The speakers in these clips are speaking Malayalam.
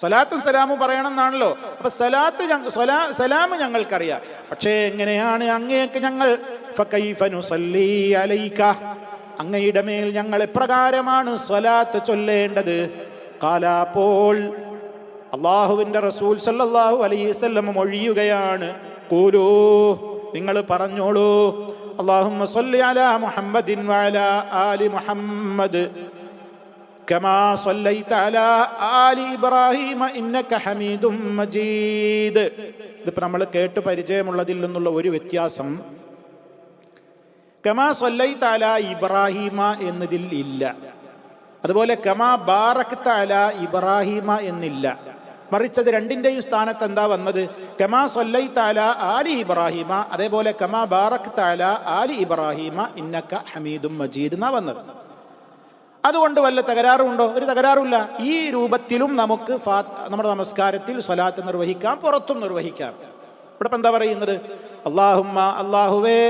സ്വലാത്തും സലാമും പറയണം എന്നാണല്ലോ. അപ്പൊ സലാം ഞങ്ങൾക്കറിയാം, പക്ഷേ എങ്ങനെയാണ് അങ്ങേക്ക് ഞങ്ങൾ ഫകൈഫ നുസല്ലി അലൈക, അങ്ങയുടെ മേൽ ഞങ്ങൾ എപ്രകാരമാണ് സ്വലാത്ത് ചൊല്ലേണ്ടത്? ഖാല, അപ്പോൾ അള്ളാഹുവിന്റെ റസൂൽ സല്ലല്ലാഹു അലൈഹി വസല്ലം മൊഴിയുകയാണ്, ഖൂലൂ, നിങ്ങൾ പറഞ്ഞോളൂ, അല്ലാഹുമ്മ സ്വല്ലി അലാ മുഹമ്മദിൻ വഅലാ ആലി മുഹമ്മദ് കമാ സ്വല്ലൈത അലാ ആലി ഇബ്രാഹിം ഇന്നക ഹമീദും മജീദ്. ഇതിപ്പോൾ നമ്മൾ കേട്ട് പരിചയമുള്ളതിൽ നിന്നുള്ള ഒരു വ്യത്യാസം, കമാ സ്വല്ലൈത അലാ ഇബ്രാഹിമ എന്നതിൽ ഇല്ല. അതുപോലെ കമാ ബാറക്ത അലാ ഇബ്രാഹിമ എന്നില്ല. മറിച്ച് അത് രണ്ടിൻ്റെയും സ്ഥാനത്ത് എന്താ വന്നത്? കമാ സ്വല്ലൈത അലാ ആലി ഇബ്രാഹിമ, അതേപോലെ കമാ ബാറക്ത അലാ ആലി ഇബ്രാഹിമ ഇന്നക ഹമീദും മജീദ് എന്നാ വന്നത്. അതുകൊണ്ട് വല്ല തകരാറുണ്ടോ? ഒരു തകരാറുമില്ല. ഈ രൂപത്തിലും നമുക്ക് നമ്മുടെ നമസ്കാരത്തിൽ സ്വലാത്ത് നിർവഹിക്കാം, പുറത്തും നിർവഹിക്കാം. ഇവിടെ ഇപ്പം എന്താ പറയുന്നത്? അല്ലാഹുമ്മ, അല്ലാഹുവേ,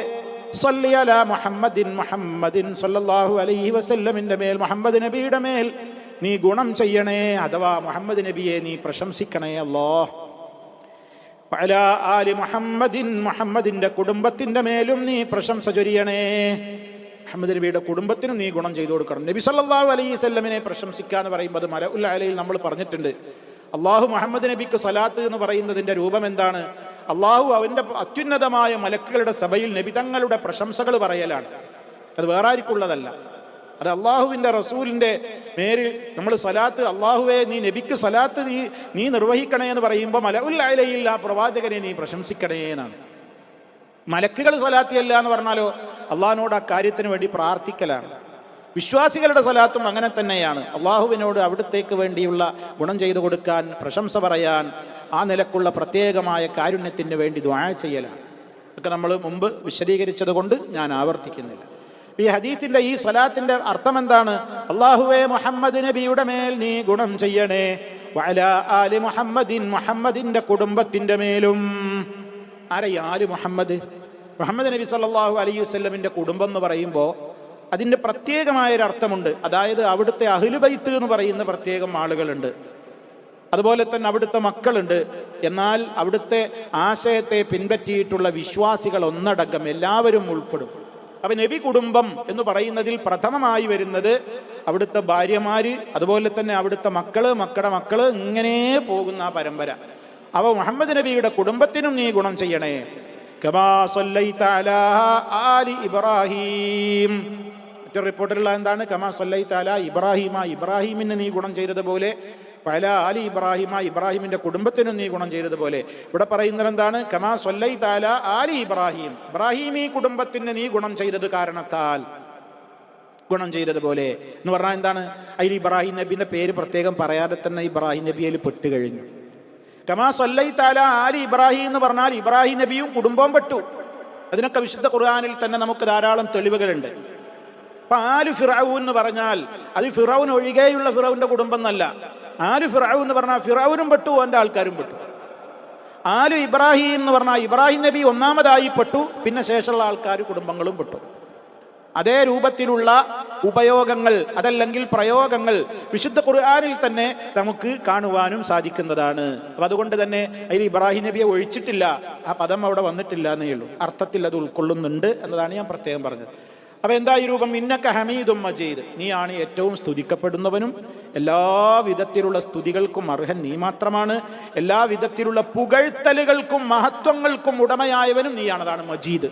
സ്വല്ലി അലാ മുഹമ്മദിൻ സല്ലല്ലാഹു അലൈഹി വസല്ലമിന്റെ മേൽ, മുഹമ്മദ് നബിയുടെ മേൽ നീ ഗുണം ചെയ്യണേ, അഥവാ മുഹമ്മദ് നബിയെ നീ പ്രശംസിക്കണേ അല്ലാഹ്. വഅലാ ആലി മുഹമ്മദിൻ, മുഹമ്മദിന്റെ കുടുംബത്തിന്റെ മേലും നീ പ്രശംസ ചൊരിയണേ. മുഹമ്മദ് നബിയുടെ കുടുംബത്തിനും നീ ഗുണം ചെയ്തു കൊടുക്കണം. നബി സല്ലല്ലാഹു അലൈഹി വസല്ലമിനെ പ്രശംസിക്കുക എന്ന് പറയുമ്പോൾ അത് മലഉൽ അലയിൽ നമ്മൾ പറഞ്ഞിട്ടുണ്ട്. അള്ളാഹു മുഹമ്മദ് നബിക്ക് സ്വലാത്ത് എന്ന് പറയുന്നതിൻ്റെ രൂപം എന്താണ്? അള്ളാഹു അവൻ്റെ അത്യുന്നതമായ മലക്കുകളുടെ സഭയിൽ നബി തങ്ങളുടെ പ്രശംസകൾ പറയലാണ്. അത് വേറെ ആർക്കുള്ളതല്ല. അത് അള്ളാഹുവിൻ്റെ റസൂലിൻ്റെ മേലിൽ നമ്മൾ സ്വലാത്ത്, അള്ളാഹുവെ നീ നബിക്ക് സ്വലാത്ത് നീ നിർവഹിക്കണേ എന്ന് പറയുമ്പോൾ മലഉൽ അലയിൽ ആ പ്രവാചകനെ നീ പ്രശംസിക്കണേ എന്നാണ്. മലക്കുകൾ സ്വലാത്തിയല്ല എന്ന് പറഞ്ഞാലോ അള്ളാഹിനോട് ആ കാര്യത്തിന് വേണ്ടി പ്രാർത്ഥിക്കലാണ്. വിശ്വാസികളുടെ സ്വലാത്തും അങ്ങനെ തന്നെയാണ്. അള്ളാഹുവിനോട് അവിടത്തേക്ക് വേണ്ടിയുള്ള ഗുണം ചെയ്തു കൊടുക്കാൻ, പ്രശംസ പറയാൻ, ആ നിലക്കുള്ള പ്രത്യേകമായ കാരുണ്യത്തിന് വേണ്ടി ദുആ ചെയ്യലാണ്. ഒക്കെ നമ്മൾ മുമ്പ് വിശദീകരിച്ചത് കൊണ്ട് ഞാൻ ആവർത്തിക്കുന്നില്ല. ഈ ഹദീസിന്റെ ഈ സ്വലാത്തിന്റെ അർത്ഥം എന്താണ്? അല്ലാഹുവേ, മുഹമ്മദ് നബിയുടെ മേൽ നീ ഗുണം ചെയ്യണേ, വഅലാ ആലി മുഹമ്മദിൻ, മുഹമ്മദിന്റെ കുടുംബത്തിന്റെ മേലും. ആരെ ആലി മുഹമ്മദ്? മുഹമ്മദ് നബി സല്ലല്ലാഹു അലൈഹി വസല്ലമിന്റെ കുടുംബം എന്ന് പറയുമ്പോൾ അതിൻ്റെ പ്രത്യേകമായൊരർത്ഥമുണ്ട്. അതായത് അവിടുത്തെ അഹ്ലു ബൈത്ത് എന്ന് പറയുന്ന പ്രത്യേകം ആളുകളുണ്ട്, അതുപോലെ തന്നെ അവിടുത്തെ മക്കളുണ്ട്. എന്നാൽ അവിടുത്തെ ആശയത്തെ പിൻപറ്റിയിട്ടുള്ള വിശ്വാസികൾ ഒന്നടങ്കം എല്ലാവരും ഉൾപ്പെടും. അപ്പം നബി കുടുംബം എന്ന് പറയുന്നതിൽ പ്രഥമമായി വരുന്നത് അവിടുത്തെ ഭാര്യമാര്, അതുപോലെ തന്നെ അവിടുത്തെ മക്കള്, മക്കളുടെ മക്കള്, ഇങ്ങനെ പോകുന്ന ആ പരമ്പര. അപ്പോൾ മുഹമ്മദ് നബിയുടെ കുടുംബത്തിനും നീ ഗുണം ചെയ്യണേ. കമാ സ്വല്ലൈത അലാ ആലി ഇബ്രാഹിം. മറ്റൊരു റിപ്പോർട്ടിലുള്ള എന്താണ്? കമാ സ്വല്ലൈത അലാ ഇബ്രാഹിമ, ഇബ്രാഹിമിന് നീ ഗുണം ചെയ്തതുപോലെ, വഅലാ ആലി ഇബ്രാഹിമ, ഇബ്രാഹിമിന്റെ കുടുംബത്തിനും നീ ഗുണം ചെയ്തതുപോലെ. ഇവിടെ പറയുന്നത് എന്താണ്? കമാ സ്വല്ലൈത അലാ ആലി ഇബ്രാഹിം, ഇബ്രാഹിമി കുടുംബത്തിന് നീ ഗുണം ചെയ്തത് കാരണത്താൽ ഗുണം ചെയ്തതുപോലെ എന്ന് പറഞ്ഞാൽ എന്താണ്? അതിൽ ഇബ്രാഹിം നബിന്റെ പേര് പ്രത്യേകം പറയാതെ തന്നെ ഇബ്രാഹിം നബിയിൽ പെട്ട് കഴിഞ്ഞു. കമാ സ്വല്ലൈത അലാ ആലി ഇബ്രാഹിം എന്ന് പറഞ്ഞാൽ ഇബ്രാഹിം നബിയും കുടുംബവും പെട്ടു. അതിനൊക്കെ വിശുദ്ധ ഖുർആനിൽ തന്നെ നമുക്ക് ധാരാളം തെളിവുകളുണ്ട്. ഇപ്പം ആലു ഫിറഔൻ എന്ന് പറഞ്ഞാൽ അത് ഫിറൗൻ ഒഴികെയുള്ള ഫിറൗന്റെ കുടുംബം എന്നല്ല. ആലു ഫിറഔൻ എന്ന് പറഞ്ഞാൽ ഫിറൗനും പെട്ടു, അവൻ്റെ ആൾക്കാരും പെട്ടു. ആലു ഇബ്രാഹിം എന്ന് പറഞ്ഞാൽ ഇബ്രാഹിം നബി ഒന്നാമതായി പെട്ടു, പിന്നെ ശേഷമുള്ള ആൾക്കാർ കുടുംബങ്ങളും പെട്ടു. അതേ രൂപത്തിലുള്ള ഉപയോഗങ്ങൾ, അതല്ലെങ്കിൽ പ്രയോഗങ്ങൾ വിശുദ്ധ ഖുർആനിൽ തന്നെ നമുക്ക് കാണുവാനും സാധിക്കുന്നതാണ്. അപ്പം അതുകൊണ്ട് തന്നെ അതിൽ ഇബ്രാഹിം നബിയെ ഒഴിച്ചിട്ടില്ല, ആ പദം അവിടെ വന്നിട്ടില്ല എന്നേ ഉള്ളൂ. അർത്ഥത്തിൽ അത് ഉൾക്കൊള്ളുന്നുണ്ട് എന്നതാണ് ഞാൻ പ്രത്യേകം പറഞ്ഞത്. അപ്പം എന്താ ഈ രൂപം? ഇന്നക ഹമീദും മജീദ്, നീയാണ് ഏറ്റവും സ്തുതിക്കപ്പെടുന്നവനും എല്ലാ വിധത്തിലുള്ള സ്തുതികൾക്കും അർഹൻ നീ മാത്രമാണ്. എല്ലാ വിധത്തിലുള്ള പുകഴ്ത്തലുകൾക്കും മഹത്വങ്ങൾക്കും ഉടമയായവനും നീയാണ്. അതാണ് മജീദ്,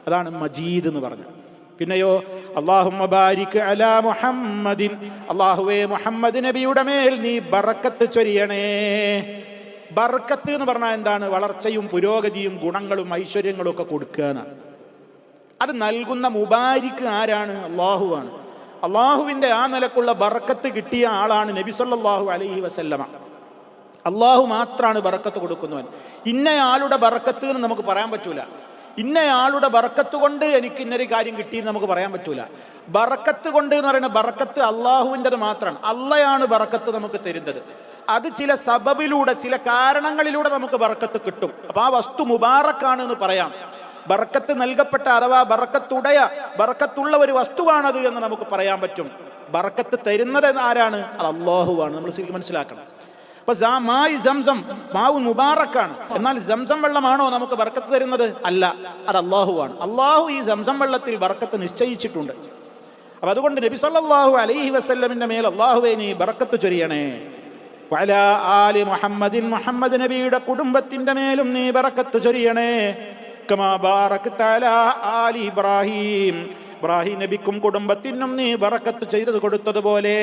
അതാണ് മജീദ് എന്ന് പറഞ്ഞത്. പിന്നെയോ അല്ലാഹുമ്മ ബാരിക് അലാ മുഹമ്മദിൻ, അല്ലാഹുവേ മുഹമ്മദ് നബിയുടെ മേൽ നീ ബറക്കത്ത് ചൊരിയണേ. ബർക്കത്ത് എന്ന് പറഞ്ഞാൽ എന്താണ്? വളർച്ചയും പുരോഗതിയും ഗുണങ്ങളും ഐശ്വര്യങ്ങളും ഒക്കെ കൊടുക്കുക എന്നാണ്. അത് നൽകുന്ന മുബാരിക്ക് ആരാണ്? അള്ളാഹുവാണ്. അള്ളാഹുവിൻ്റെ ആ നിലക്കുള്ള ബർക്കത്ത് കിട്ടിയ ആളാണ് നബി സല്ലല്ലാഹു അലൈഹി വസല്ലമ. അള്ളാഹു മാത്രമാണ് ബർക്കത്ത് കൊടുക്കുന്നവൻ. ഇന്നയാളുടെ ബർക്കത്ത് എന്ന് നമുക്ക് പറയാൻ പറ്റൂല. ഇന്നയാളുടെ ബർക്കത്ത് കൊണ്ട് എനിക്ക് ഇന്നൊരു കാര്യം കിട്ടിയെന്ന് നമുക്ക് പറയാൻ പറ്റൂല. ബർക്കത്ത് കൊണ്ട് എന്ന് പറയുന്നത് ബർക്കത്ത് അള്ളാഹുവിൻ്റെത് മാത്രമാണ്. അള്ളയാണ് ബർക്കത്ത് നമുക്ക് തരുന്നത്. അത് ചില സബബിലൂടെ, ചില കാരണങ്ങളിലൂടെ നമുക്ക് ബർക്കത്ത് കിട്ടും. അപ്പം ആ വസ്തു മുബാറക്കാണ് എന്ന് പറയാം. ബർക്കത്ത് നൽകപ്പെട്ട അഥവാ ബർക്കത്തുള്ള ഒരു വസ്തുവാണത് എന്ന് നമുക്ക് പറയാൻ പറ്റും. ബർക്കത്ത് തരുന്നത് ആരാണ്? അത് അള്ളാഹുവാണ്. നമ്മൾ ശരിക്കും മനസ്സിലാക്കണം. അപ്പൊ സംസം മാവ് മുബാറക്കാണ്. എന്നാൽ സംസം വെള്ളമാണോ നമുക്ക് ബർക്കത്ത് തരുന്നത്? അല്ല, അത് അള്ളാഹുവാണ്. അള്ളാഹു ഈ സംസം വെള്ളത്തിൽ ബർക്കത്ത് നിശ്ചയിച്ചിട്ടുണ്ട്. അപ്പൊ അതുകൊണ്ട് നബി സല്ലല്ലാഹു അലൈഹി വസല്ലമിന്റെ മേൽ അള്ളാഹുവേ നീ ബർക്കത്ത് ചൊരിയണേ. വഅലാ ആലി മുഹമ്മദിൻ, മുഹമ്മദ് നബിയുടെ കുടുംബത്തിന്റെ മേലും നീ ബർക്കത്ത് ചൊരിയണേ. കമാ ബാറക്ത അലാ ആലി ഇബ്രാഹിം, ഇബ്രാഹിം നബിക്കും കുടുംബത്തിനും നീ ബർക്കത്ത് ചെയ്തു കൊടുത്തതുപോലെ.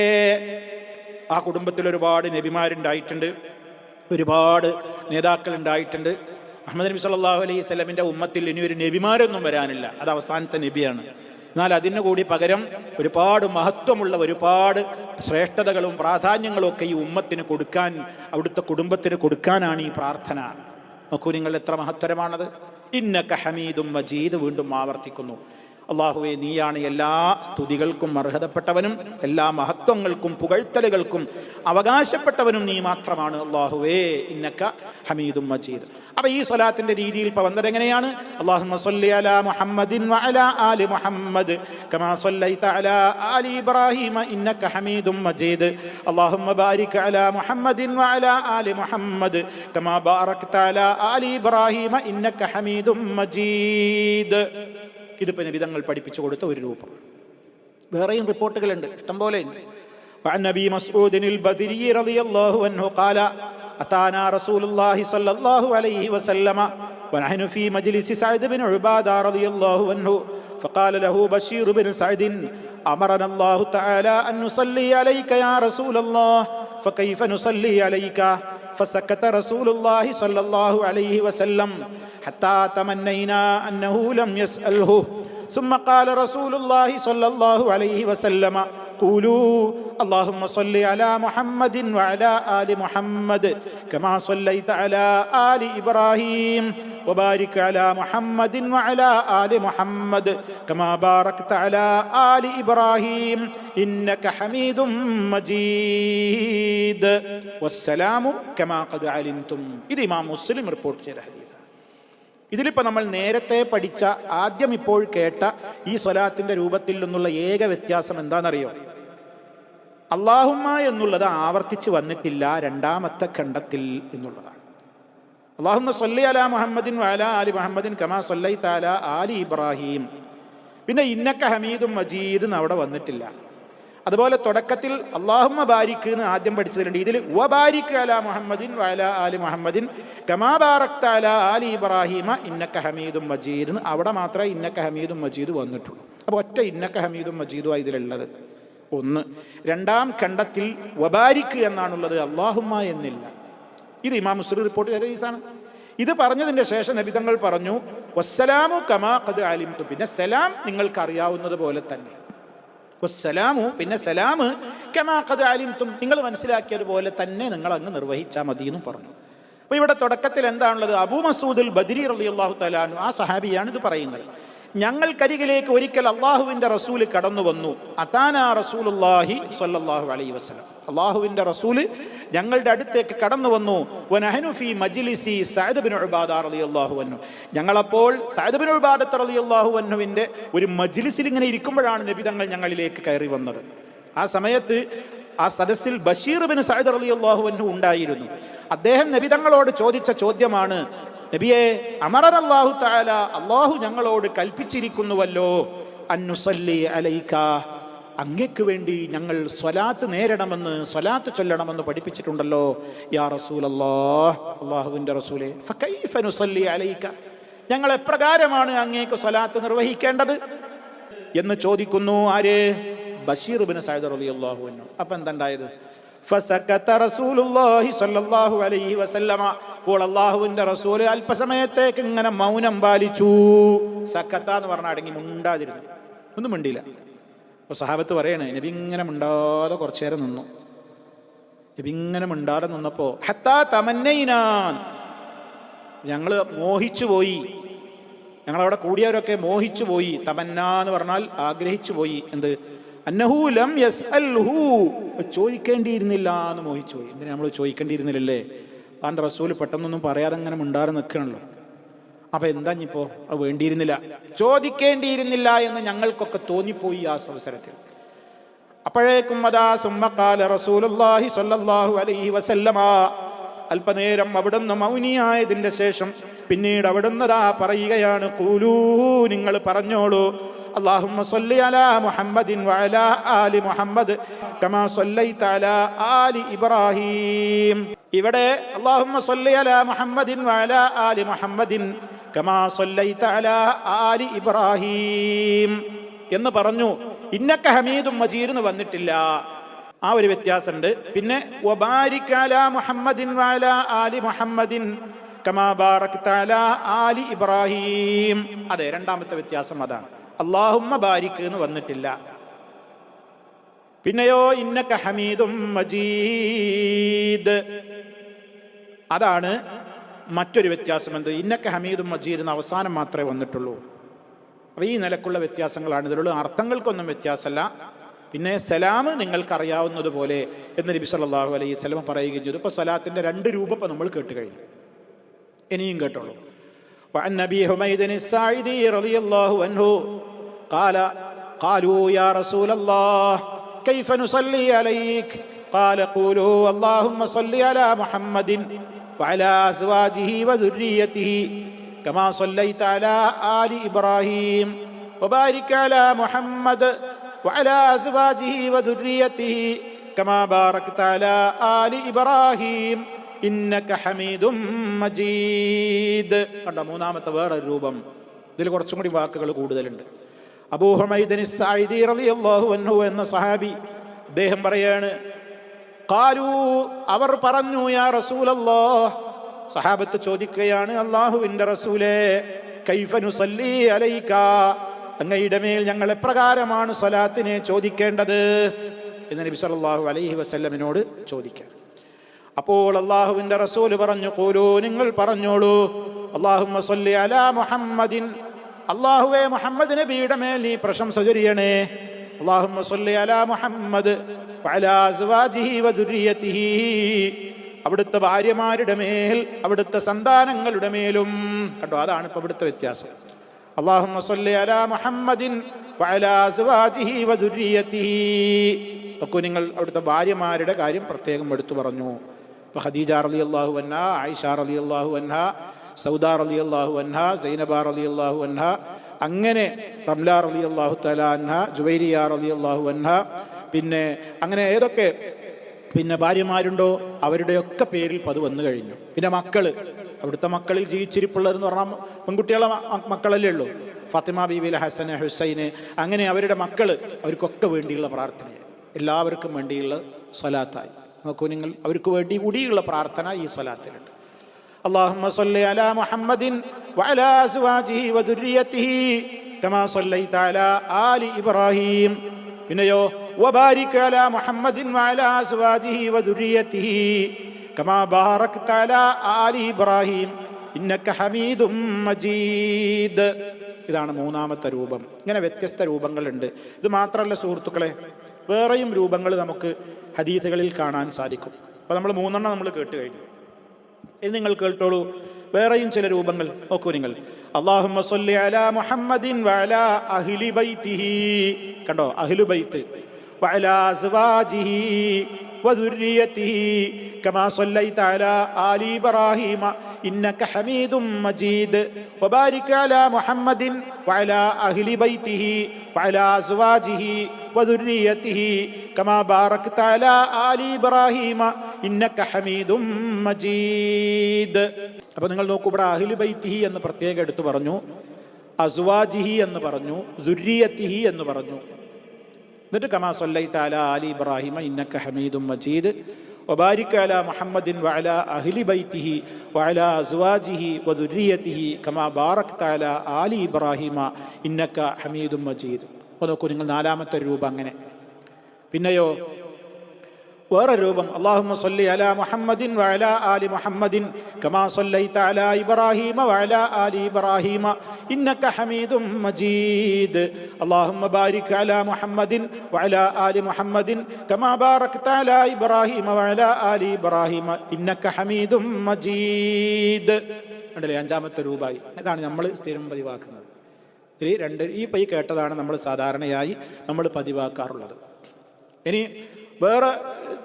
ആ കുടുംബത്തിൽ ഒരുപാട് നബിമാരുണ്ടായിട്ടുണ്ട്, ഒരുപാട് നേതാക്കൾ ഉണ്ടായിട്ടുണ്ട്. മുഹമ്മദ് നബി സല്ലല്ലാഹു അലൈഹി വസല്ലമിന്റെ ഉമ്മത്തിൽ ഇനി ഒരു നബിമാരൊന്നും വരാനില്ല, അത് അവസാനത്തെ നബിയാണ്. എന്നാൽ അതിനു കൂടി പകരം ഒരുപാട് മഹത്വമുള്ള ഒരുപാട് ശ്രേഷ്ഠതകളും പ്രാധാന്യങ്ങളും ഒക്കെ ഈ ഉമ്മത്തിന് കൊടുക്കാൻ, അവിടുത്തെ കുടുംബത്തിന് കൊടുക്കാനാണ് ഈ പ്രാർത്ഥന. നോക്കൂ നിങ്ങൾ, എത്ര മഹത്തരമാണത്. ഇന്നക ഹമീദും മജീദ് വീണ്ടും ആവർത്തിക്കുന്നു. അള്ളാഹുവെ നീയാണ് എല്ലാ സ്തുതികൾക്കും അർഹതപ്പെട്ടവനും എല്ലാ മഹത്വങ്ങൾക്കും പുകഴ്ത്തലുകൾക്കും അവകാശപ്പെട്ടവനും നീ മാത്രമാണ്. അള്ളാഹുവേ ഇന്നക ഹമീദും മജീദ്. അപ്പൊ ഈ സ്വലാത്തിന്റെ രീതിയിൽ ഇപ്പൊ വന്നത് എങ്ങനെയാണ്? അല്ലാഹുമ്മ സ്വല്ലി അലാ മുഹമ്മദിൻ വഅലാ ആലി മുഹമ്മദ് കമാ സ്വല്ലൈത അലാ ആലി ഇബ്രാഹീമ ഇന്നക ഹമീദും മജീദ്. അല്ലാഹുമ്മ ബാരിക് അലാ മുഹമ്മദിൻ വഅലാ ആലി മുഹമ്മദ് കമാ ബാറക്ത അലാ ആലി ഇബ്രാഹീമ ഇന്നക ഹമീദും മജീദ്. ഇതിപ്പോ നബിതങ്ങൾ പഠിപ്പിച്ചു കൊടുത്ത ഒരു രൂപം. വേറെയും റിപ്പോർട്ടുകളുണ്ട്, ഇഷ്ടംപോലെ ഉണ്ട്. وعن أبي مسعود البدري رضي الله عنه قال أتانا رسول الله صلى الله عليه وسلم ونحن في مجلس سعد بن عبادة رضي الله عنه فقال له بشير بن سعد أمرنا الله تعالى أن نصلي عليك يا رسول الله فكيف نصلي عليك؟ فسكت رسول الله صلى الله عليه وسلم حتى تمنينا أنه لم يسأله. ثم قال رسول الله صلى الله عليه وسلم قولوا اللهم صل على محمد وعلى آل محمد كما صليت على آل إبراهيم وبارك على محمد وعلى آل محمد كما باركت على آل إبراهيم إنك حميد مجيد والسلام كما قد علمتم. ഇത് ഇമാം മുസ്ലിം റിപ്പോർട്ട് ചെയ്ത ഹദീസാണ്. ഇതിലിപ്പോൾ നമ്മൾ നേരത്തെ പഠിച്ച ആദ്യം ഇപ്പോൾ കേട്ട ഈ സ്വലാത്തിന്റെ രൂപത്തിൽ നിന്നുള്ള ഏക വ്യത്യാസം എന്താണെന്നറിയോ? അല്ലാഹുമ്മ എന്നുള്ളത് ആവർത്തിച്ച് വന്നിട്ടില്ല രണ്ടാമത്തെ ഖണ്ഡത്തിൽ എന്നുള്ളതാണ്. അല്ലാഹുമ്മ സ്വല്ലി അലാ മുഹമ്മദിൻ വഅലാ ആലി മുഹമ്മദിൻ കമാ സ്വല്ലൈത അലാ ആലി ഇബ്രാഹീം. പിന്നെ ഇന്നക ഹമീദും മജീദ് എന്ന് അവിടെ വന്നിട്ടില്ല. അതുപോലെ തുടക്കത്തിൽ അല്ലാഹുമ്മ ബാരിക് എന്ന് ആദ്യം പഠിച്ചതിലുണ്ട്. ഇതിൽ വബാരിക് അലാ മുഹമ്മദിൻ വഅലാ ആലി മുഹമ്മദിൻ കമാ ബാറക്ത അലാ ആലി ഇബ്രാഹീമ ഇന്നക ഹമീദും മജീദ് എന്ന് അവിടെ മാത്രമേ ഇന്നക ഹമീദും മജീദ് വന്നിട്ടുള്ളൂ. അപ്പോൾ ഒറ്റ ഇന്നക ഹമീദും മജീദുമാണ് ഇതിലുള്ളത്. ഒന്ന്. രണ്ടാം ഖണ്ഡത്തിൽ വബാരിക് എന്നാണുള്ളത്, അല്ലാഹുമ്മ എന്നില്ല. ഇത് ഇമാം മുസ്ലിം റിപ്പോർട്ട് ചെയ്ത ഹദീസാണ്. ഇത് പറഞ്ഞതിൻ്റെ ശേഷം നബി തങ്ങൾ പറഞ്ഞു വസ്സലാമു കമാ ഖദ് അലിംതു, പിന്നെ സലാം നിങ്ങൾക്ക് അറിയാവുന്നത് പോലെ തന്നെ. വസ്സലാമു, പിന്നെ സലാമ് കമാ ഖദ് അലിംതും, നിങ്ങൾ മനസ്സിലാക്കിയതുപോലെ തന്നെ നിങ്ങൾ അങ്ങ് നിർവഹിച്ചാൽ മതി എന്നും പറഞ്ഞു. അപ്പോൾ ഇവിടെ തുടക്കത്തിൽ എന്താണുള്ളത്? അബൂ മസൂദുൽ ബദരി റളിയല്ലാഹു തആല അൻഹു, ആ സഹാബിയാണ് ഇത് പറയുന്നത്. ഞങ്ങൾക്കരികിലേക്ക് ഒരിക്കൽ അള്ളാഹുവിൻ്റെ റസൂല് കടന്നു വന്നു. അതാനാ റസൂലുള്ളാഹി സ്വല്ലല്ലാഹു അലൈഹി വസല്ലം, അള്ളാഹുവിൻ്റെ റസൂല് ഞങ്ങളുടെ അടുത്തേക്ക് കടന്നു വന്നു. വനഹ്നു ഫീ മജ്ലിസി സഅദ് ബിൻ ഉബാദ റളിയല്ലാഹു അൻഹു, ഞങ്ങളപ്പോൾ സഅദ് ബിൻ ഉബാദ റളിയല്ലാഹു അൻഹുവിൻ്റെ ഒരു മജ്ലിസിൽ ഇങ്ങനെ ഇരിക്കുമ്പോഴാണ് നബി തങ്ങൾ ഞങ്ങളിലേക്ക് കയറി വന്നത്. ആ സമയത്ത് ആ സദസ്സിൽ ബഷീർ ബിൻ സഅദ് റളിയല്ലാഹു അൻഹു ഉണ്ടായിരുന്നു. അദ്ദേഹം നബി തങ്ങളോട് ചോദിച്ച ചോദ്യമാണ്, നബിയെ അമറനല്ലാഹു തആല, അല്ലാഹു ഞങ്ങളോട് കൽപ്പിച്ചിരിക്കുന്നുവല്ലോ അന്നുസല്ലി അലൈക, അങ്ങക്ക് വേണ്ടി ഞങ്ങൾ സ്വലാത്ത് നേരണമെന്ന്, സ്വലാത്ത് ചൊല്ലണമെന്ന് പഠിപ്പിച്ചിട്ടുണ്ടല്ലോ. യാ റസൂലല്ലാഹ്, അല്ലാഹുവിൻ്റെ റസൂലേ, ഫകൈഫ നുസല്ലി അലൈക, ഞങ്ങൾ എപ്രകാരമാണ് അങ്ങേക്ക് സ്വലാത്ത് നിർവഹിക്കേണ്ടത് എന്ന് ചോദിക്കുന്നു. ആര്? ബഷീർ ബിൻ സഅദ് റളിയല്ലാഹു അൻഹു. അപ്പം എന്തുണ്ടായത്? ഫസകത റസൂലുള്ളാഹി സ്വല്ലല്ലാഹു അലൈഹി വസല്ലമ, അപ്പോൾ അല്ലാഹുവിൻ്റെ റസൂല് അല്പസമയത്തേക്ക് ഇങ്ങനെ മൗനം പാലിച്ചു. സക്കത്ത എന്ന് പറഞ്ഞാൽ അടങ്ങി, മുണ്ടാതിരുന്നു, ഒന്നും മിണ്ടിയില്ല. അപ്പോൾ സഹാബത്ത് പറയണേ, നബി ഇങ്ങനെ മിണ്ടാതെ കുറച്ചു നേരം നിന്നു. നബി ഇങ്ങനെ മിണ്ടാതെ നിന്നപ്പോൾ ഹത്താ തമന്നൈനാ, ഞങ്ങൾ മോഹിച്ചു പോയി, ഞങ്ങളവിടെ കൂടിയവരൊക്കെ മോഹിച്ചു പോയി. തമന്ന എന്ന് പറഞ്ഞാൽ ആഗ്രഹിച്ചു പോയി. എന്ത്? അന്നഹു ലം യസ്അൽഹു, ചോദിക്കേണ്ടിയിരുന്നില്ല എന്ന് മോഹിച്ചു പോയി. എന്തിനാ നമ്മൾ ചോദിക്കേണ്ടിയിരുന്നില്ലല്ലേ? താൻ്റെ റസൂല് പെട്ടെന്നൊന്നും പറയാതെ അങ്ങനെ മിണ്ടാതെ നിൽക്കണല്ലോ. അപ്പം എന്താ ഇനിയിപ്പോൾ? അത് വേണ്ടിയിരുന്നില്ല, ചോദിക്കേണ്ടിയിരുന്നില്ല എന്ന് ഞങ്ങൾക്കൊക്കെ തോന്നിപ്പോയി ആ അവസരത്തിൽ. അപ്പോഴേക്കും അതാ സുമ്മ ഖാല റസൂലുള്ളാഹി സ്വല്ലല്ലാഹു അലൈഹി വസല്ലമ, അല്പനേരം അവിടുന്ന് മൗനിയായതിന്റെ ശേഷം പിന്നീട് അവിടുന്ന് ദാ പറയുകയാണ്, ഖൂലൂ, നിങ്ങൾ പറഞ്ഞോളൂ, അല്ലാഹുമ്മ സ്വല്ലി അലാ മുഹമ്മദിൻ വഅലാ ആലി മുഹമ്മദ് കമാ സ്വല്ലൈത അലാ ആലി ഇബ്രാഹീം. ഇവിടെ അല്ലാഹുമ്മ സ്വല്ലി അലാ മുഹമ്മദിൻ വഅലാ ആലി മുഹമ്മദിൻ കമാ സ്വല്ലൈത അലാ ആലി ഇബ്രാഹീം എന്ന് പറഞ്ഞു. ഇന്നക ഹമീദും മജീദ് എന്ന് വന്നിട്ടില്ല. ആ ഒരു വ്യത്യാസമുണ്ട്. പിന്നെ വബാരിക് അലാ മുഹമ്മദിൻ വഅലാ ആലി മുഹമ്മദിൻ കമാ ബാറക്ത അലാ ആലി ഇബ്രാഹീം. അതെ, രണ്ടാമത്തെ വ്യത്യാസം അതാണ്. അല്ലാഹുമ്മ ബാരിക് എന്ന് വന്നിട്ടില്ല. പിന്നെയോ ഇന്നക ഹമീദും മജീദ്, അതാണ് മറ്റൊരു വ്യത്യാസം. എന്ത്? ഇന്നക ഹമീദും മജീദ് എന്ന് അവസാനം മാത്രമേ വന്നിട്ടുള്ളൂ. അപ്പോൾ ഈ നിലക്കുള്ള വ്യത്യാസങ്ങളാണ്. ഇതിലുള്ള അർത്ഥങ്ങൾക്കൊന്നും വ്യത്യാസമല്ല. പിന്നെ സലാം നിങ്ങൾക്കറിയാവുന്നതുപോലെ എന്ന് നബി സല്ലല്ലാഹു അലൈഹി വസല്ലം പറയുകയും ചെയ്തു. ഇപ്പോൾ സലാത്തിൻ്റെ രണ്ട് രൂപം ഇപ്പോൾ നമ്മൾ കേട്ട് കഴിഞ്ഞു. ഇനിയും കേട്ടോളൂ. وعن أبي حميد الساعدي رضي الله عنه قال قالوا يا رسول الله كيف نصلي عليك قال قولوا اللهم صل على محمد وعلى أزواجه وذريته كما صليت على آل إبراهيم وبارك على محمد وعلى أزواجه وذريته كما باركت على آل إبراهيم ഇന്നക ഹമീദും മജീദ്. കണ്ടോ, മൂന്നാമത്തെ വേറൊരു രൂപം. ഇതിൽ കുറച്ചും കൂടി വാക്കുകൾ കൂടുതലുണ്ട്. അബൂ ഹുമൈദ് അസ്സാഇദി റളിയല്ലാഹു അൻഹു എന്ന സഹാബി അദ്ദേഹം പറയാണ്, ഖാലൂ, അവർ പറഞ്ഞു, യാ റസൂലല്ലാഹ്, സഹാബത്ത് ചോദിക്കുകയാണ്, അല്ലാഹുവിൻ്റെ റസൂലേ, കൈഫ നുസല്ലി അലൈക, അങ്ങയുടെ മേൽ ഞങ്ങൾ എപ്രകാരമാണ് സ്വലാത്തിനെ ചോദിക്കേണ്ടത് എന്ന് നബി സല്ലല്ലാഹു അലൈഹി വസല്ലമിനോട് ചോദിക്കാൻ. അപ്പോൾ അല്ലാഹുവിൻ്റെ റസൂല് പറഞ്ഞു, ഖൂലൂ, നിങ്ങൾ പറഞ്ഞോളൂ, അല്ലാഹുമ്മ സ്വല്ലി അലാ മുഹമ്മദിൻ, അല്ലാഹുവേ മുഹമ്മദ് നബിയുടെ മേൽ നീ പ്രശംസ ചൊരിയണേ. അല്ലാഹുമ്മ സ്വല്ലി അലാ മുഹമ്മദ് വഅലാ അസ്വാജിഹി വദുരിയതിഹി, അവിടുത്തെ ഭാര്യമാരുടെ മേൽ അവിടുത്തെ സന്താനങ്ങളുടെ മേലും. കണ്ടോ, അതാണ് ഇപ്പോൾ ഇവിടുത്തെ വ്യത്യാസം. അല്ലാഹുമ്മ സ്വല്ലി അലാ മുഹമ്മദിൻ വഅലാ അസ്വാജിഹി വദുരിയതിഹി. ഒക്കെ നിങ്ങൾ അവിടുത്തെ ഭാര്യമാരുടെ കാര്യം പ്രത്യേകം എടുത്തു പറഞ്ഞു. ഇപ്പോൾ ഖദീജ റളിയല്ലാഹു അൻഹ, ആയിഷ റളിയല്ലാഹു അൻഹ, സൗദ റളിയല്ലാഹു അൻഹ, സൈനബ റളിയല്ലാഹു അൻഹ, അങ്ങനെ റംല റളിയല്ലാഹു തആല അൻഹ, ജുവൈരിയ റളിയല്ലാഹു അൻഹ, പിന്നെ അങ്ങനെ ഏതൊക്കെ പിന്നെ ഭാര്യമാരുണ്ടോ അവരുടെയൊക്കെ പേരിൽ പത് വന്നു കഴിഞ്ഞു. പിന്നെ മക്കൾ, അവിടുത്തെ മക്കളിൽ ജീവിച്ചിരിപ്പുള്ളതെന്ന് പറഞ്ഞാൽ പെൺകുട്ടികളെ മക്കളല്ലേ ഉള്ളൂ. ഫാത്തിമ ബീവിയിലെ ഹസൻ, ഹുസൈന്, അങ്ങനെ അവരുടെ മക്കൾ, അവർക്കൊക്കെ വേണ്ടിയുള്ള പ്രാർത്ഥനയായി, എല്ലാവർക്കും വേണ്ടിയുള്ള സ്വലാത്തായി. നോക്കൂ നിങ്ങൾ, അവർക്ക് വേണ്ടി കൂടിയുള്ള പ്രാർത്ഥന ഈ സ്വലാത്തിലുണ്ട്. അല്ലാഹുമ്മ സ്വല്ലി അലാ മുഹമ്മദിൻ വഅലാ അസ്വാജിഹി വദുരിയതിഹി കമാ സ്വല്ലൈത അലാ ആലി ഇബ്രാഹീം. പിന്നെയോ വബാരിക് അലാ മുഹമ്മദിൻ വഅലാ അസ്വാജിഹി വദുരിയതിഹി കമാ ബാറക്ത അലാ ആലി ഇബ്രാഹീം ഇന്നക ഹമീദും മജീദ്. ഇതാണ് മൂന്നാമത്തെ രൂപം. ഇങ്ങനെ വ്യത്യസ്ത രൂപങ്ങളുണ്ട്. ഇത് മാത്രമല്ല സുഹൃത്തുക്കളെ, വേറെയും രൂപങ്ങൾ നമുക്ക് ഹദീസുകളിൽ കാണാൻ സാധിക്കും. അപ്പോൾ നമ്മൾ മൂന്നെണ്ണം നമ്മൾ കേട്ട് കഴിഞ്ഞു. ഇനി നിങ്ങൾ കേട്ടോളൂ വേറെയും ചില രൂപങ്ങൾ. നോക്കൂ നിങ്ങൾ, അല്ലാഹുമ്മ സ്വല്ലി അലാ മുഹമ്മദിൻ വഅലാ അഹ്ലി ബൈതിഹി. കണ്ടോ, അഹ്ലു ബൈത്ത്. വഅലാ അസ്വാജിഹി വദുരിയതിഹി കമാ സ്വല്ലൈത അലാ ആലി ഇബ്രാഹീമ ഇന്നക ഹമീദും മജീദ്. വബാരിക് അലാ മുഹമ്മദിൻ വഅലാ അഹ്ലി ബൈതിഹി വഅലാ അസ്വാജിഹി വദുരിയതിഹി കമാ ബാറക്ത അലാ ആലി ഇബ്രാഹീമ ഇന്നക ഹമീദും മജീദ്. അപ്പോൾ നിങ്ങൾ നോക്കൂ, ഇവിടെ അഹ്ലു ബൈതിഹി എന്ന് പ്രത്യേകം എടുത്തു പറഞ്ഞു, അസ്വാജിഹി എന്ന് പറഞ്ഞു, ദുരിയതിഹി എന്ന് പറഞ്ഞു. എന്നിട്ട് കമാ സ്വല്ലൈത അലാ ആലി ഇബ്രാഹീമ ഇന്നക ഹമീദും മജീദ് വബാരിക് അലാ മുഹമ്മദിൻ വഅലാ അഹ്ലി ബൈതിഹി വഅലാ അസ്വാജിഹി വദുരിയതിഹി കമാ ബാറക്ത അലാ ആലി ഇബ്രാഹീമ ഇന്നക ഹമീദും മജീദ്. അപ്പോൾ നോക്കൂ നിങ്ങൾ, നാലാമത്തെ രൂപം അങ്ങനെ. പിന്നെയോ വേറെ രൂപം, അല്ലാഹുമ്മ സ്വല്ലി അലാ മുഹമ്മദിൻ വഅലാ ആലി മുഹമ്മദിൻ കമാ സ്വല്ലൈത അലാ ഇബ്രാഹീമ വഅലാ ആലി ഇബ്രാഹീമ ഇന്നക ഹമീദും മജീദ്. അല്ലാഹുമ്മ ബാരിക് അലാ മുഹമ്മദിൻ വഅലാ ആലി മുഹമ്മദിൻ കമാ ബാറക്ത അലാ ഇബ്രാഹീമ വഅലാ ആലി ഇബ്രാഹീമ ഇന്നക ഹമീദും മജീദ്. ഉണ്ടല്ലേ, അഞ്ചാമത്തെ രൂപമായി. ഇതാണ് നമ്മൾ സ്ഥിരം പതിവാക്കുന്നത്. ഈ പൈ കേട്ടതാണ് നമ്മൾ സാധാരണയായി നമ്മൾ പതിവാക്കാറുള്ളത്. ഇനി വേറെ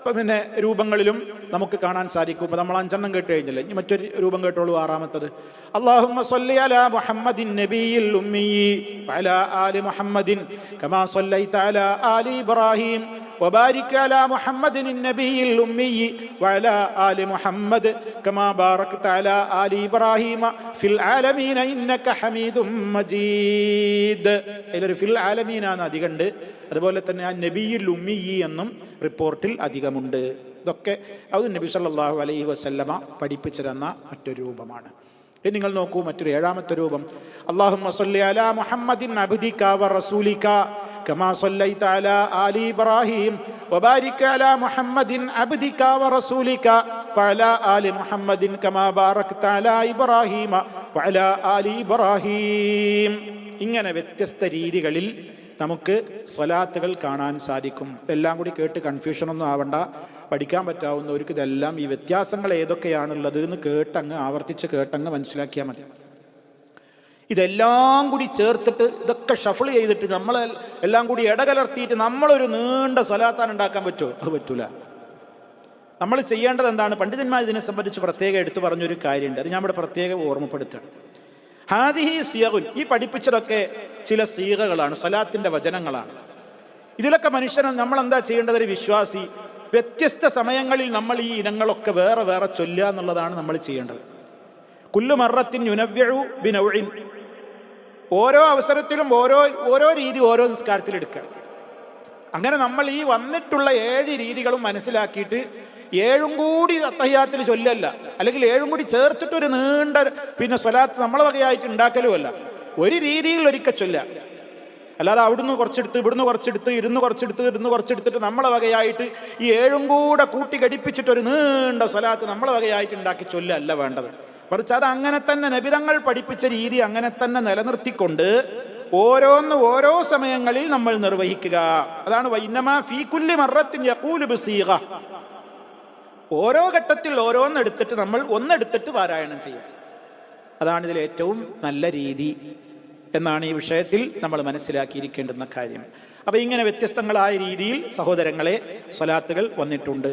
പിന്നെ രൂപങ്ങളിലും നമുക്ക് കാണാൻ സാധിക്കും. ഇപ്പം നമ്മൾ 5 കേട്ട് കഴിഞ്ഞില്ലേ, ഇനി മറ്റൊരു രൂപം കേട്ടോളൂ, 6-മത്തത്. അല്ലാഹുമ്മ സ്വല്ലി അലാ മുഹമ്മദിൻ നബിയിൽ ഉമ്മി വഅലാ ആലി മുഹമ്മദിൻ കമാ സ്വല്ലൈത അലാ ആലി ഇബ്രാഹിം وبارك على محمد النبي الأمي وعلى آل محمد كما باركت على آل إبراهيم في العالمين إنك حميد مجيد. ഇതിലൊരു ഫിൽ ആലമീനാണ് അധികമുണ്ട്. അതുപോലെ തന്നെ ആ നബിയിൽ ഉമ്മി എന്നും റിപ്പോർട്ടിൽ അധികമുണ്ട്. ഇതൊക്കെ അത് നബി സല്ലല്ലാഹു അലൈഹി വസല്ലമ പഠിപ്പിച്ചു തന്ന മറ്റൊരു രൂപമാണ്. ഇനി നിങ്ങൾ നോക്കൂ മറ്റൊരു 7-മത്തെ രൂപം. അല്ലാഹുമ്മ സ്വല്ലി അലാ മുഹമ്മദിൻ അബ്ദിക വ റസൂലിക كما صليت على آل إبراهيم وبارك على محمد عبدك ورسولك وعلى آل محمد كما باركت على إبراهيم وعلى آل إبراهيم. ഇങ്ങനെ വ്യത്യസ്ത രീതികളിൽ നമുക്ക് സ്വലാത്തുകൾ കാണാൻ സാധിക്കും. എല്ലാം കൂടി കേട്ട് കൺഫ്യൂഷനൊന്നും ആവണ്ട. പഠിക്കാൻ പറ്റാവുന്നവർക്ക് ഇതെല്ലാം ഈ വ്യത്യാസങ്ങൾ ഏതൊക്കെയാണുള്ളത് എന്ന് കേട്ടങ്ങ് ആവർത്തിച്ച് കേട്ടങ്ങ് മനസ്സിലാക്കിയാൽ മതി. ഇതെല്ലാം കൂടി ചേർത്തിട്ട് ഇതൊക്കെ ഷഫിൾ ചെയ്തിട്ട് എല്ലാം കൂടി ഇടകലർത്തിയിട്ട് നമ്മളൊരു നീണ്ട സ്വലാത്താൻ ഉണ്ടാക്കാൻ പറ്റുമോ? അത് പറ്റൂല. നമ്മൾ ചെയ്യേണ്ടത് എന്താണ്? പണ്ഡിതന്മാർ ഇതിനെ സംബന്ധിച്ച് പ്രത്യേകം എടുത്തു പറഞ്ഞൊരു കാര്യമുണ്ട്. അത് ഞാൻ ഇവിടെ പ്രത്യേകം ഓർമ്മപ്പെടുത്തുകയാണ്. ഹാദിഹി സിയഗുൻ, ഈ പഠിപ്പിച്ചതൊക്കെ ചില സീഗകളാണ്, സ്വലാത്തിൻ്റെ വചനങ്ങളാണ്. ഇതിലൊക്കെ മനുഷ്യനെ നമ്മൾ എന്താ ചെയ്യേണ്ടത്? ഒരു വിശ്വാസി വ്യത്യസ്ത സമയങ്ങളിൽ നമ്മൾ ഈ ഇനങ്ങളൊക്കെ വേറെ വേറെ ചൊല്ലുക എന്നുള്ളതാണ് നമ്മൾ ചെയ്യേണ്ടത്. കുല്ലു മറത്തിൻ യുനവ്യഉ ബിനൗഇൻ, ഓരോ അവസരത്തിലും ഓരോ രീതി ഓരോ നിസ്കാരത്തിലെടുക്കുക. അങ്ങനെ നമ്മൾ ഈ വന്നിട്ടുള്ള 7 രീതികളും മനസ്സിലാക്കിയിട്ട് 7 കൂടി അത്തഹിയാത്തിൽ ചൊല്ലല്ല, അല്ലെങ്കിൽ 7 കൂടി ചേർത്തിട്ടൊരു നീണ്ട പിന്നെ സ്വലാത്ത് നമ്മളെ വകയായിട്ട് ഉണ്ടാക്കലുമല്ല. ഒരു രീതിയിൽ ഒരിക്കൽ ചൊല്ല, അല്ലാതെ അവിടുന്ന് കുറച്ചെടുത്ത് ഇവിടുന്ന് കുറച്ചെടുത്ത് ഇരുന്ന് കുറച്ചെടുത്തിട്ട് നമ്മളെ വകയായിട്ട് ഈ 7 കൂടെ കൂട്ടി ഘടിപ്പിച്ചിട്ടൊരു നീണ്ട സ്വലാത്ത് നമ്മളെ വകയായിട്ട് ഉണ്ടാക്കി ചൊല്ലല്ല വേണ്ടത്. മറിച്ച് അത് അങ്ങനെ തന്നെ നബിതങ്ങൾ പഠിപ്പിച്ച രീതി അങ്ങനെ തന്നെ നിലനിർത്തിക്കൊണ്ട് ഓരോ സമയങ്ങളിൽ നമ്മൾ നിർവഹിക്കുക. അതാണ് വൈന്നമാ ഫീ കുല്ലി മറത്തിൻ യഖൂലു ബിസീഗ. ഓരോ ഘട്ടത്തിൽ ഓരോന്നെടുത്തിട്ട് നമ്മൾ ഒന്നെടുത്തിട്ട് പാരായണം ചെയ്യുക. അതാണ് ഇതിൽ ഏറ്റവും നല്ല രീതി എന്നാണ് ഈ വിഷയത്തിൽ നമ്മൾ മനസ്സിലാക്കിയിരിക്കേണ്ടുന്ന കാര്യം. അപ്പോൾ ഇങ്ങനെ വ്യത്യസ്തങ്ങളായ രീതിയിൽ സഹോദരങ്ങളെ സ്വലാത്തുകൾ വന്നിട്ടുണ്ട്.